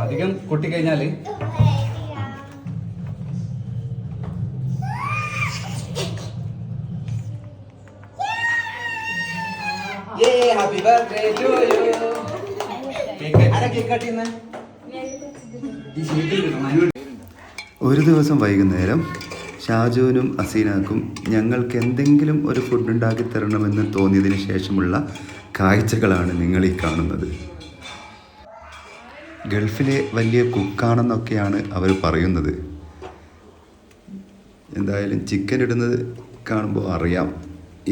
അധികം കൊട്ടിക്കഴിഞ്ഞാല് happy birthday to U. ഒരു ദിവസം വൈകുന്നേരം ഷാജുവിനും അസീനാക്കും ഞങ്ങൾക്ക് എന്തെങ്കിലും ഒരു ഫുഡ് ഉണ്ടാക്കി തരണമെന്ന് തോന്നിയതിന് ശേഷമുള്ള കാഴ്ചകളാണ് നിങ്ങൾ ഈ കാണുന്നത്. ഗൾഫിലെ വലിയ കുക്കാണെന്നൊക്കെയാണ് അവർ പറയുന്നത്. എന്തായാലും ചിക്കൻ ഇടുന്നത് കാണുമ്പോൾ അറിയാം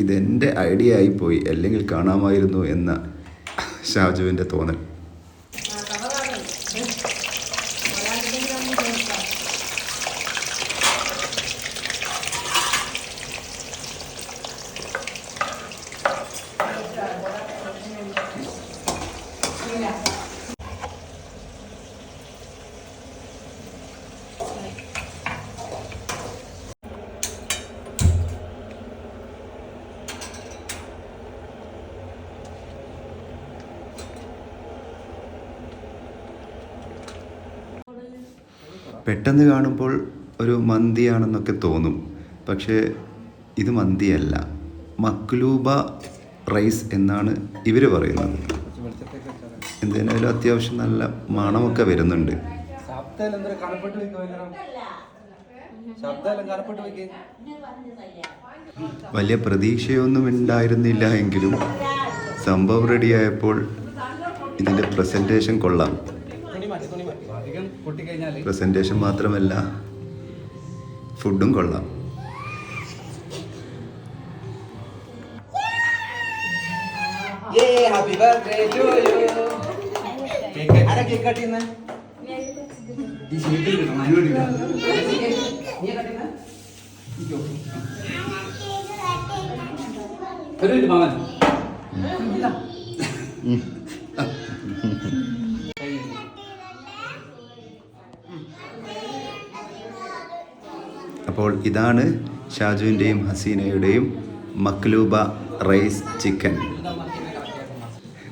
ഇതെൻ്റെ ഐഡിയ ആയിപ്പോയി, അല്ലെങ്കിൽ കാണാമായിരുന്നു എന്ന ഷാജുവിൻ്റെ തോന്നൽ. പെട്ടെന്ന് കാണുമ്പോൾ ഒരു മന്തിയാണെന്നൊക്കെ തോന്നും, പക്ഷേ ഇത് മന്തിയല്ല, മക്ലൂബ റൈസ് എന്നാണ് ഇവർ പറയുന്നത്. എന്തായാലും അത്യാവശ്യം നല്ല മണമൊക്കെ വരുന്നുണ്ട്. വലിയ പ്രതീക്ഷയൊന്നും ഉണ്ടായിരുന്നില്ല എങ്കിലും സംഭവം റെഡിയായപ്പോൾ ഇതിൻ്റെ പ്രസൻറ്റേഷൻ കൊള്ളാം. പ്രസൻറ്റേഷൻ മാത്രമല്ല ഫുഡും കൊള്ളാം. Happy birthday to you. അപ്പോൾ ഇതാണ് ഷാജുവിൻ്റെയും ഹസീനയുടെയും മക്ലൂബ റൈസ് ചിക്കൻ.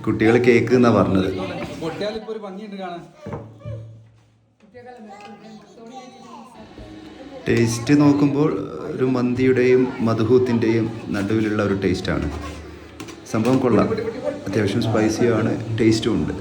കുട്ടികൾ കേക്ക് എന്നാണ് പറഞ്ഞത്. ടേസ്റ്റ് നോക്കുമ്പോൾ ഒരു മന്തിയുടെയും മധുഹൂത്തിൻ്റെയും നടുവിലുള്ള ഒരു ടേസ്റ്റാണ്. സംഭവം കൊള്ളാം, അത്യാവശ്യം സ്പൈസിയാണ്, ടേസ്റ്റും ഉണ്ട്.